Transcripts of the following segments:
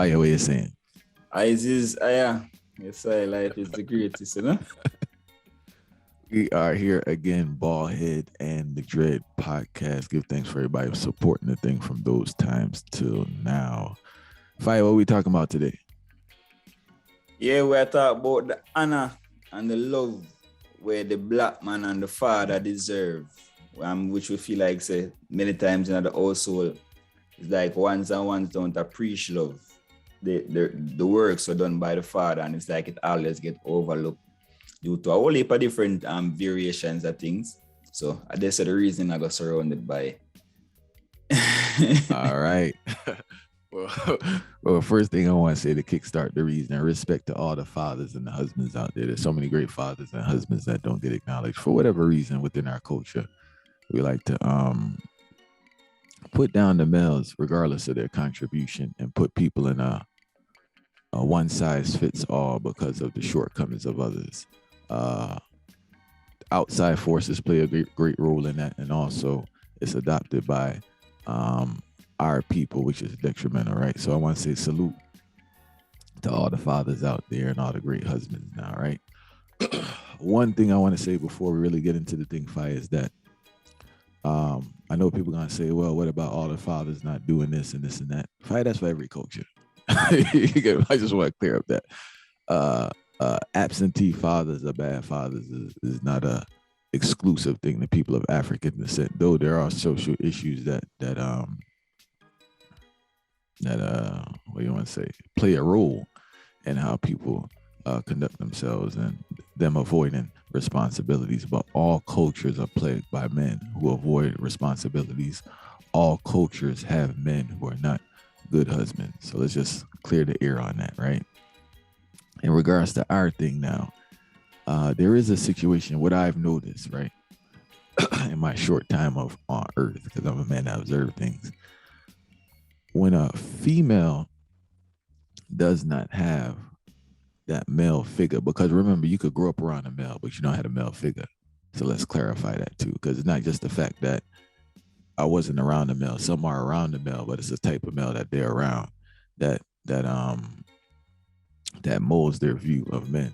Fire, what you saying? Yes, life is the greatest, you know? We are here again, Ballhead and the Dread podcast. Give thanks for everybody for supporting the thing from those times till now. Fire, what are we talking about today? Yeah, we're talking about the honor and the love where the black man and the father deserve. Which we feel like say many times in the household, it's like ones and ones don't appreciate love. The works are done by the father, and it's like it always get overlooked due to a whole heap of different variations of things. So that's the reason I got surrounded by. All right. Well, first thing I want to say to kickstart the reason, respect to all the fathers and the husbands out there. There's so many great fathers and husbands that don't get acknowledged for whatever reason within our culture. We like to put down the males regardless of their contribution and put people in a one size fits all because of the shortcomings of others. Outside forces play a great role in that, and also it's adopted by our people, which is detrimental, right? So I want to say salute to all the fathers out there and all the great husbands now, right? One thing I want to say before we really get into the thing, Fire, is that I know people are going to say, well, what about all the fathers not doing this and this and that? Fire, that's for every culture. I just want to clear up that absentee fathers or bad fathers is not a exclusive thing to people of African descent, though there are social issues that what do you want to say, play a role in how people conduct themselves and them avoiding responsibilities. But all cultures are plagued by men who avoid responsibilities. All cultures have men who are not good husbands. So let's just clear the air on that, right? In regards to our thing now, there is a situation, what I've noticed, right, in my short time on earth, because I'm a man that observes things. When a female does not have that male figure, because remember, you could grow up around a male, but you don't have a male figure. So let's clarify that too, because it's not just the fact that I wasn't around the male. Some are around the male, but it's a type of male that they're around that molds their view of men.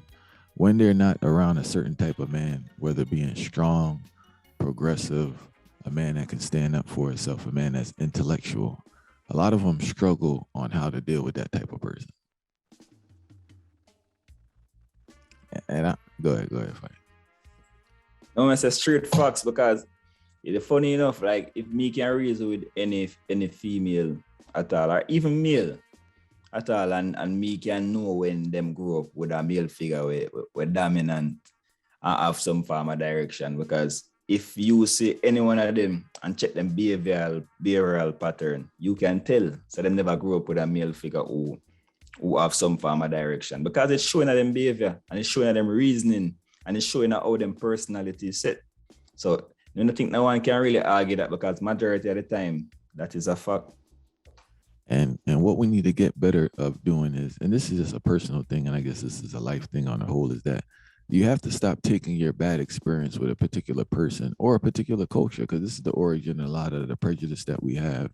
When they're not around a certain type of man, whether being strong, progressive, a man that can stand up for himself, a man that's intellectual, a lot of them struggle on how to deal with that type of person. And go ahead, Fight. No, it's a straight facts, because it's funny enough, like if me can reason with any female at all, or even male at all, and me can know when them grow up with a male figure with dominant and have some form of direction. Because if you see any one of them and check them behavioral pattern, you can tell. So they never grew up with a male figure who have some form of direction, because it's showing them behavior and it's showing them reasoning and it's showing how them personality is set. So I don't think no one can really argue that, because majority of the time that is a fact. And what we need to get better of doing is, and this is just a personal thing, and I guess this is a life thing on the whole, is that you have to stop taking your bad experience with a particular person or a particular culture, because this is the origin of a lot of the prejudice that we have.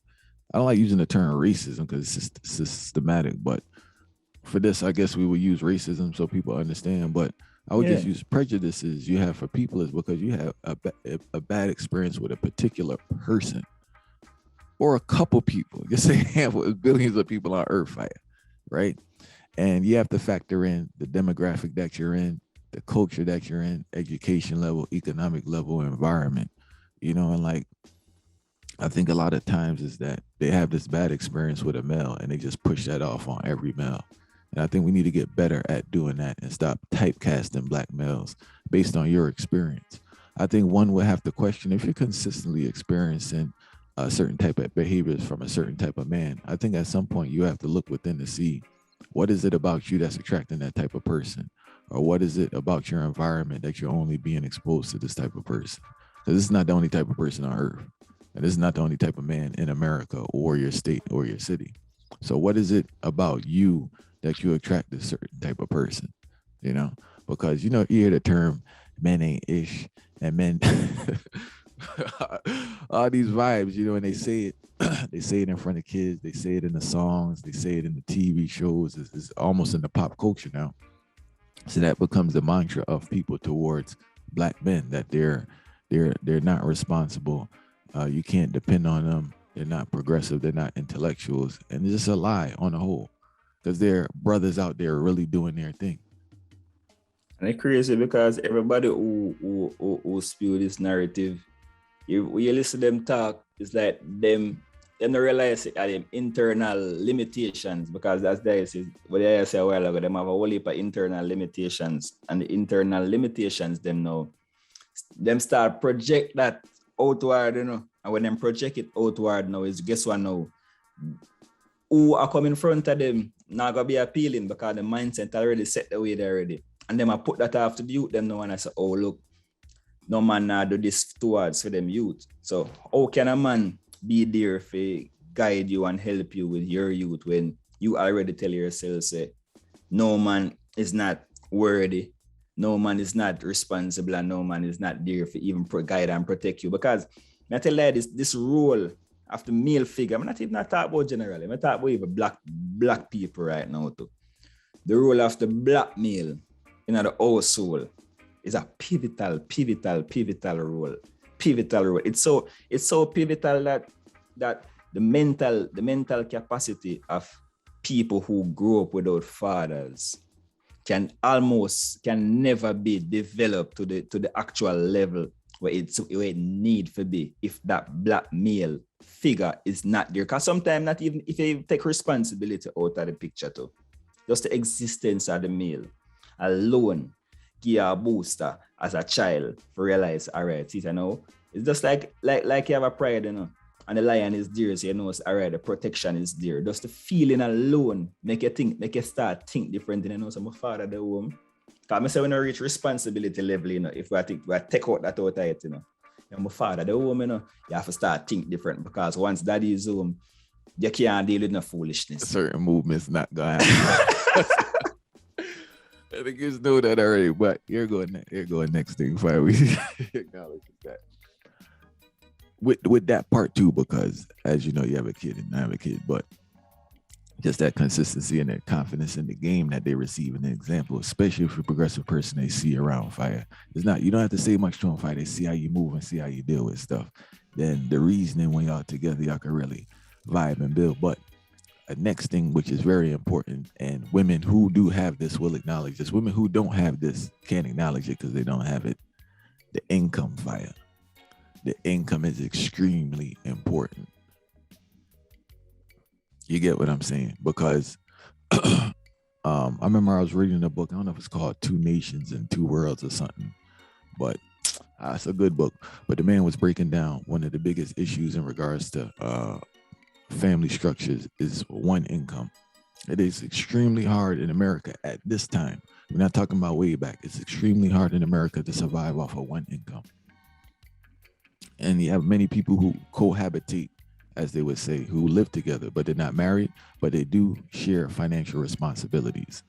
I don't like using the term racism because it's systematic, but for this, I guess we will use racism so people understand. But I would just use prejudices you have for people is because you have a bad experience with a particular person or a couple people. Just say handful, billions of people on Earth, Fire, right? And you have to factor in the demographic that you're in, the culture that you're in, education level, economic level, environment, and like, I think a lot of times is that they have this bad experience with a male and they just push that off on every male. And I think we need to get better at doing that and stop typecasting black males based on your experience. I think one would have to question if you're consistently experiencing a certain type of behaviors from a certain type of man. I think at some point you have to look within to see what is it about you that's attracting that type of person, or what is it about your environment that you're only being exposed to this type of person. So this is not the only type of person on Earth, and this is not the only type of man in America or your state or your city. So what is it about you that you attract a certain type of person? Because you hear the term men ain't ish and men all these vibes, and they say it They say it in front of kids. They say it in the songs. They say it in the TV shows. It's almost in the pop culture now. So that becomes the mantra of people towards black men, that they're not responsible. You can't depend on them. They're not progressive. They're not intellectuals, and it's just a lie on the whole, because there are brothers out there really doing their thing. And it's crazy because everybody who spew this narrative, when you listen to them talk, it's like them don't realize it are them internal limitations, because that's what I said a while ago, them have a whole heap of internal limitations, and the internal limitations them now, them start project that outward, and when them project it outward now, is guess what now? Who are coming in front of them not gonna be appealing, because the mindset already set the way they already. And then I put that after the youth them now, and I say, oh look, no man now do this towards for them youth. So how can a man be there for guide you and help you with your youth when you already tell yourself, say, no man is not worthy, no man is not responsible, and no man is not there for even guide and protect you? Because I tell you this role of the male figure, I'm not even talking about generally, I'm talking about even black people right now too. The role of the black male in the household is a pivotal role. It's so pivotal that the mental capacity of people who grow up without fathers can never be developed to the actual level where it need to be if that black male figure is not there. Because sometimes not even if you take responsibility out of the picture too, just the existence of the male alone give a booster as a child to realize, all right, see, it's just like you have a pride, and the lion is there, so all right, the protection is there. Just the feeling alone make you start think different, so my father the home. Because I say when I reach responsibility level, if we take out that out of it, my father the home, you have to start think different, because once daddy is home, you can't deal with no foolishness. Certain movements not gonna happen. I think you know that already, but you're going next thing before we acknowledge that. With that part too, because as you know, you have a kid and I have a kid, but just that consistency and that confidence in the game that they receive in the example, especially if a progressive person they see around fire. It's not, you don't have to say much to them fire. They see how you move and see how you deal with stuff. Then the reasoning when y'all together, y'all can really vibe and build. But a next thing, which is very important, and women who do have this will acknowledge this. Women who don't have this can't acknowledge it because they don't have it. The income fire. The income is extremely important. You get what I'm saying? Because I remember I was reading a book. I don't know if it's called Two Nations and Two Worlds or something, but it's a good book. But the man was breaking down one of the biggest issues in regards to family structures is one income. It is extremely hard in America at this time. We're not talking about way back. It's extremely hard in America to survive off of one income. And you have many people who cohabitate, as they would say, who live together, but they're not married, but they do share financial responsibilities.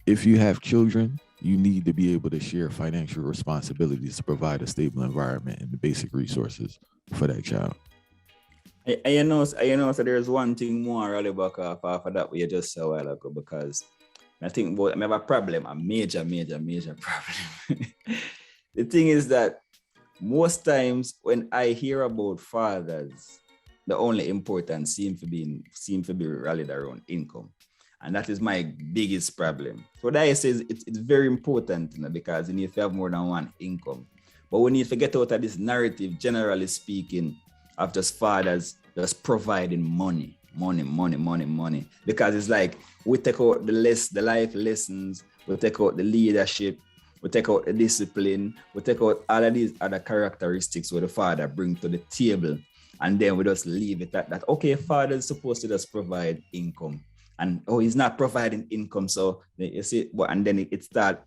If you have children, you need to be able to share financial responsibilities to provide a stable environment and the basic resources for that child. So there's one thing more really back off of that what you just said a while ago, because I think I have a problem, a major problem. The thing is that most times when I hear about fathers, the only importance seem to be rallied around income. And that is my biggest problem. So that I say it's very important, because you need to have more than one income. But we need to get out of this narrative, generally speaking, of just fathers just providing money. Because it's like we take out the life lessons, we take out the leadership, we take out the discipline, we take out all of these other characteristics where the father brings to the table. And then we just leave it at that. Okay, father is supposed to just provide income. And he's not providing income. So you see, and then it start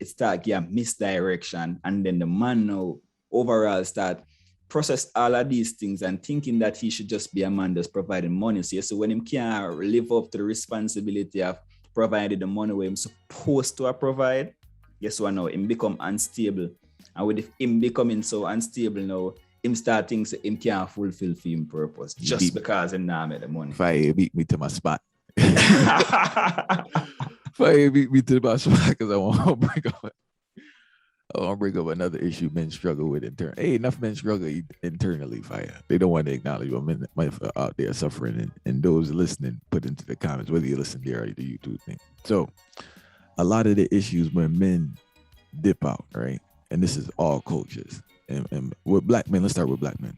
misdirection. And then the man now overall start process all of these things and thinking that he should just be a man that's providing money. So when him can't live up to the responsibility of providing the money where he's supposed to guess what now? Him become unstable. And with him becoming so unstable now, him start things him can't fulfill him purpose just because him not make the money. Fire beat me to my spot. Fire beat me to my spot because I want to bring up another issue men struggle with internally. Hey, enough men struggle internally, Fire. They don't want to acknowledge what men out there suffering, and those listening put into the comments, whether you listen there or the YouTube thing. So a lot of the issues when men dip out, right? And this is all cultures. And with black men, let's start with black men.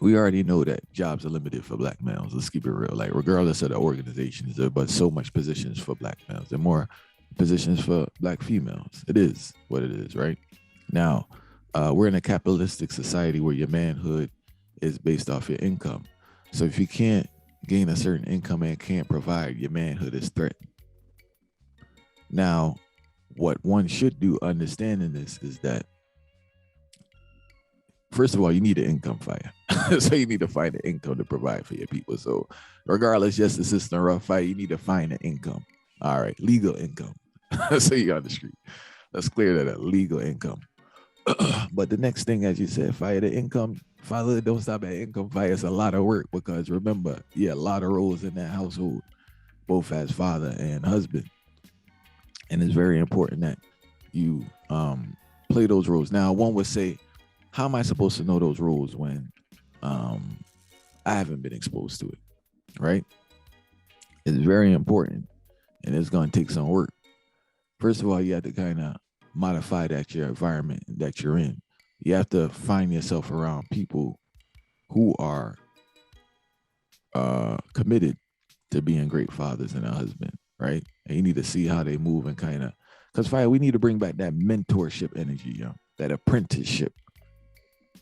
We already know that jobs are limited for black males. Let's keep it real. Like, regardless of the organizations, there are but so much positions for black males and more positions for black females. It is what it is, right? Now, we're in a capitalistic society where your manhood is based off your income. So if you can't gain a certain income and can't provide, your manhood is threatened. Now, what one should do understanding this is that, first of all, you need an income, Fire. So you need to find an income to provide for your people. So regardless, just the system rough, Fire, you need to find an income. All right, legal income. So you're on the street. Let's clear that up, legal income. But the next thing, as you said, Fire, the income, Father, don't stop at income, Fire. It's a lot of work because remember, a lot of roles in that household, both as father and husband. And it's very important that you play those roles. Now, one would say, how am I supposed to know those roles when I haven't been exposed to it, right? It's very important, and it's going to take some work. First of all, you have to kind of modify your environment that you're in. You have to find yourself around people who are committed to being great fathers and a husband, right? And you need to see how they move and kind of, because Fire, we need to bring back that mentorship energy, that apprenticeship.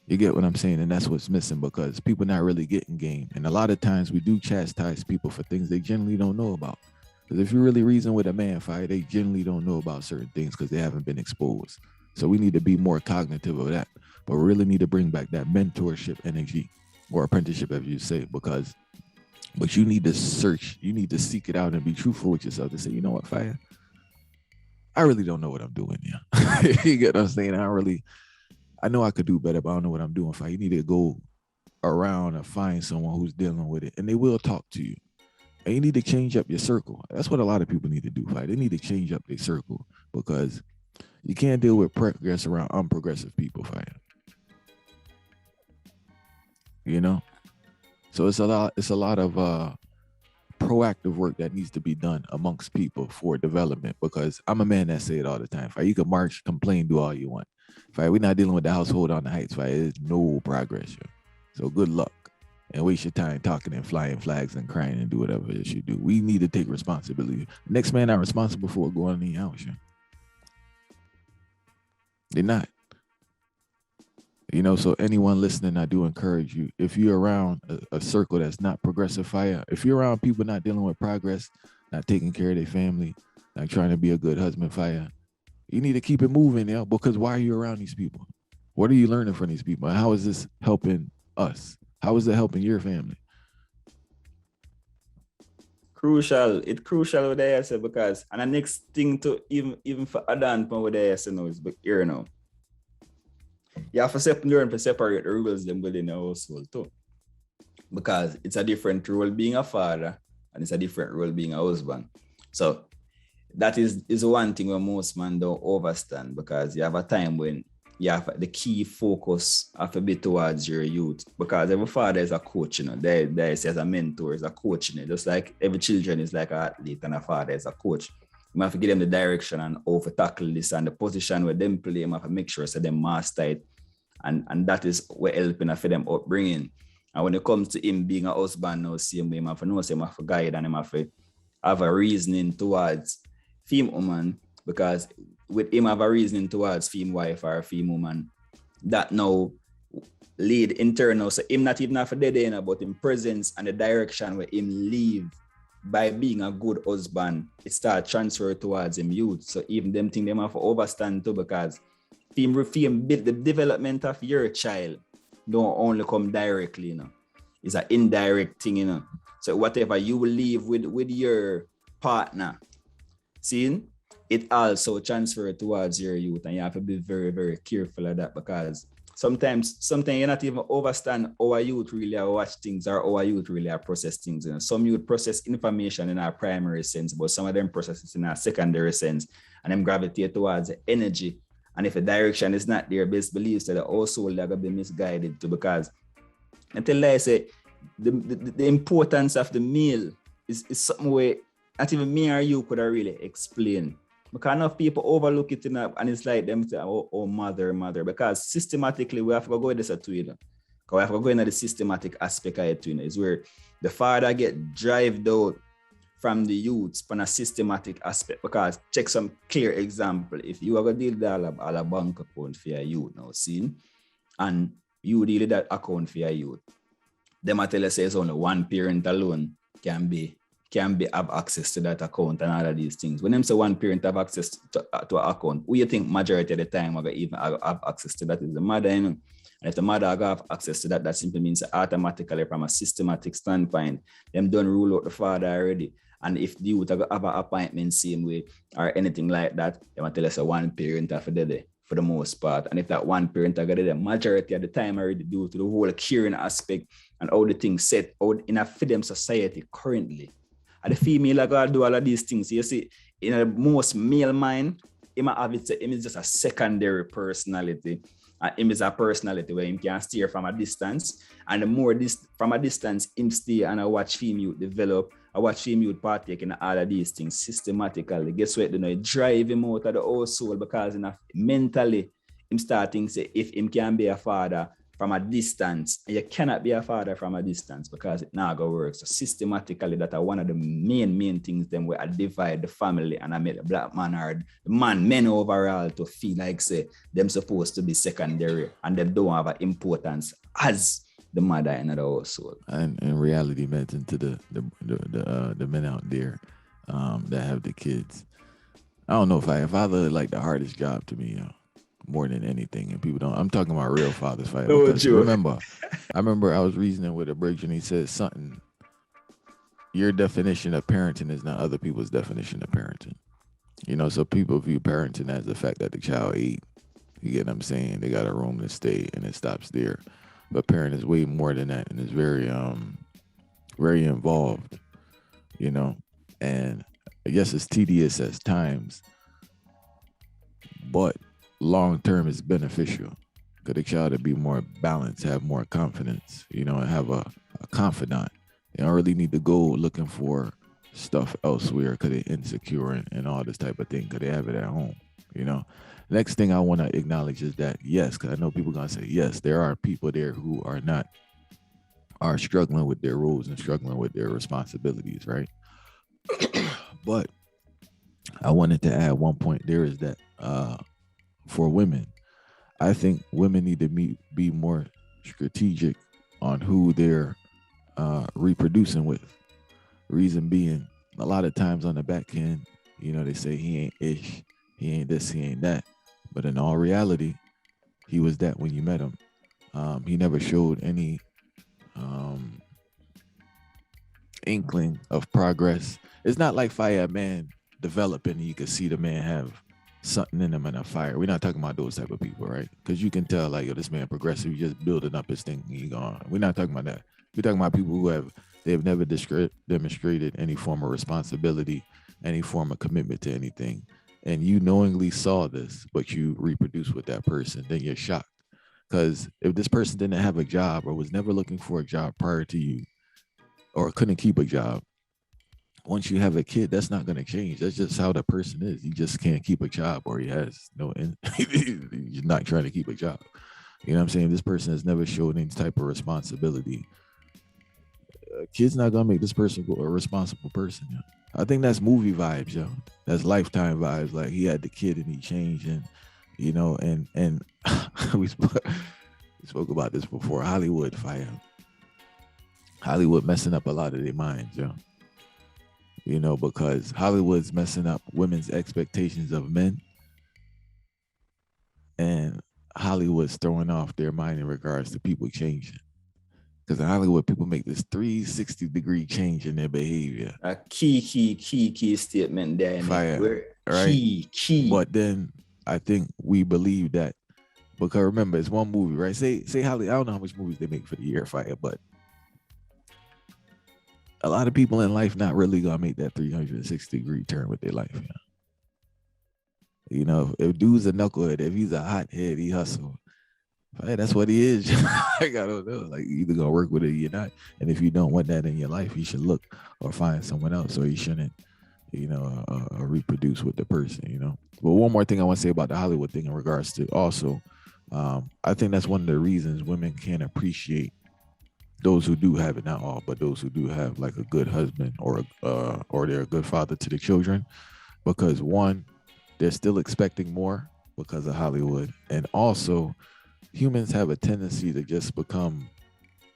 You get what I'm saying? And that's what's missing because people not really getting game. And a lot of times we do chastise people for things they generally don't know about. Because if you really reason with a man, Fire, they generally don't know about certain things because they haven't been exposed. So we need to be more cognitive of that. But we really need to bring back that mentorship energy or apprenticeship, as you say, but you need to search, you need to seek it out and be truthful with yourself to say, you know what, Fire? I really don't know what I'm doing here. You get what I'm saying? I know I could do better, but I don't know what I'm doing. Fire. You need to go around and find someone who's dealing with it, and they will talk to you. And you need to change up your circle. That's what a lot of people need to do, Fire. They need to change up their circle because you can't deal with progress around unprogressive people, Fire. You know? So it's a lot of proactive work that needs to be done amongst people for development because I'm a man that say it all the time. Fire. You can march, complain, do all you want. Fire, we're not dealing with the household on the heights. Fire, there's no progress. So good luck and waste your time talking and flying flags and crying and do whatever it is you do. We need to take responsibility. Next man not responsible for going in the house. They're not. So anyone listening, I do encourage you, if you're around a circle that's not progressive, Fire, if you're around people not dealing with progress, not taking care of their family, not trying to be a good husband, Fire, you need to keep it moving, because why are you around these people? What are you learning from these people? How is this helping us? How is it helping your family? Crucial. It's crucial what they say because, and the next thing to even for Adan, what they say now is, you have to learn to separate the rules them within the household too. Because it's a different role being a father and it's a different role being a husband. So that is one thing where most men don't understand because you have a time when you have the key focus have to be towards your youth because every father is a coach, there is a mentor, is a coach, just like every children is like an athlete and a father is a coach. You have to give them the direction and how to tackle this and the position where them play, you have to make sure so they master it. And that is what helping for them upbringing. And when it comes to him being a husband now, same way, you have to know, you have to guide and you have to have a reasoning towards female woman because with him have a reasoning towards female wife or female woman, that now lead internal. So him not even have a dead end, but in presence and the direction where him leave by being a good husband, it start transfer towards him youth. So even them thing them have to understand too because film build the development of your child don't only come directly, It's an indirect thing, So whatever you will leave with your partner, seeing it also transfer towards your youth, and you have to be very, very careful of that because sometimes you not even understand how our youth really are watch things or how our youth really are process things. You know? Some youth process information in our primary sense, but some of them process it in our secondary sense, and them gravitate towards the energy. And if a direction is not there, best believes that also they're gonna be misguided too, because until I say the importance of the meal is something where not even me or you could have really explain. Because enough people overlook it and it's like them say, oh mother, because systematically we have to go into this too, you know. Because we have to go into the systematic aspect of it, you know, is where the father get driven out from the youths from a systematic aspect. Because check some clear example. If you have a deal with all a bank account for your youth now, see, and you deal with that account for your youth, them tell us it's only one parent alone can have access to that account and all of these things. When them say one parent have access to an account, who you think majority of the time are even have access to that is the mother, you know? And if the mother have access to that, that simply means automatically from a systematic standpoint, them don't rule out the father already. And if the youth have an appointment same way or anything like that, they want to tell us a one parent for the day, for the most part. And if that one parent are the majority of the time already due to the whole caring aspect and all the things set out in a freedom society currently. And the female are going to do all of these things. You see, in a most male mind, he might have it, him is just a secondary personality. Him is a personality where he can steer from a distance. And the more from a distance, him stay and I watch female develop. I watch female partake in all of these things systematically. Guess what? You know, it drive him out of the household because mentally, him starting say if him can be a father from a distance, and you cannot be a father from a distance because it not gonna work. So systematically, that are one of the main things them where I divide the family and I make the black man or the men overall to feel like say them supposed to be secondary and they don't have an importance as the mother in the household. And in reality, mentioned to the men out there that have the kids. I don't know if father like the hardest job to me, more than anything. And people don't. I'm talking about real fathers fight. No Because joke. I remember I was reasoning with a bridge and he said something. Your definition of parenting is not other people's definition of parenting. You know, so people view parenting as the fact that the child ate. You get what I'm saying? They got a room to stay and it stops there. But parent is way more than that and is very involved, you know. And I guess it's tedious at times, but long term is beneficial. Because the child to be more balanced, have more confidence, you know, and have a confidant. They don't really need to go looking for stuff elsewhere because they're insecure and all this type of thing because they have it at home, you know. Next thing I want to acknowledge is that, yes, because I know people going to say, yes, there are people there who are struggling with their roles and struggling with their responsibilities, right? But I wanted to add one point there is that for women, I think women need to be more strategic on who they're reproducing with. Reason being, a lot of times on the back end, you know, they say he ain't ish, he ain't this, he ain't that. But in all reality, he was that when you met him. He never showed any inkling of progress. It's not like fire man developing and you can see the man have something in him and a fire. We're not talking about those type of people, right? Because you can tell like, yo, this man progressive, he's just building up his thing and he gone. We're not talking about that. We're talking about people who they've never demonstrated any form of responsibility, any form of commitment to anything. And you knowingly saw this, but you reproduce with that person, then you're shocked. Because if this person didn't have a job or was never looking for a job prior to you or couldn't keep a job, once you have a kid, that's not going to change. That's just how the person is. He just can't keep a job or he has he's not trying to keep a job. You know what I'm saying? This person has never showed any type of responsibility. Kid's not going to make this person a responsible person. Yo. I think that's movie vibes, yo. That's lifetime vibes. Like he had the kid and he changed and, you know, and we spoke about this before. Hollywood fire. Hollywood messing up a lot of their minds, yo. You know, because Hollywood's messing up women's expectations of men. And Hollywood's throwing off their mind in regards to people changing. Because in Hollywood, people make this 360-degree change in their behavior. A key statement there. Fire, right? Key. But then I think we believe that Because remember, it's one movie, right? Say Hollywood. I don't know how much movies they make for the year, fire, but a lot of people in life not really gonna make that 360-degree turn with their life. You know, if dude's a knucklehead, if he's a hothead, he hustle. Hey, that's what he is. Like, I don't know. Like, you either gonna work with it or you're not. And if you don't want that in your life, you should look or find someone else, or you shouldn't, reproduce with the person. But one more thing I want to say about the Hollywood thing in regards to also, I think that's one of the reasons women can't appreciate those who do have it, not all, but those who do have like a good husband or they're a good father to the children, because one, they're still expecting more because of Hollywood, and also humans have a tendency to just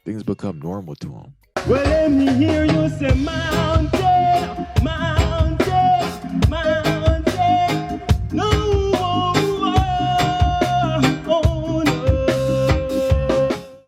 things become normal to them. Well, let me hear you say mountain, mountain.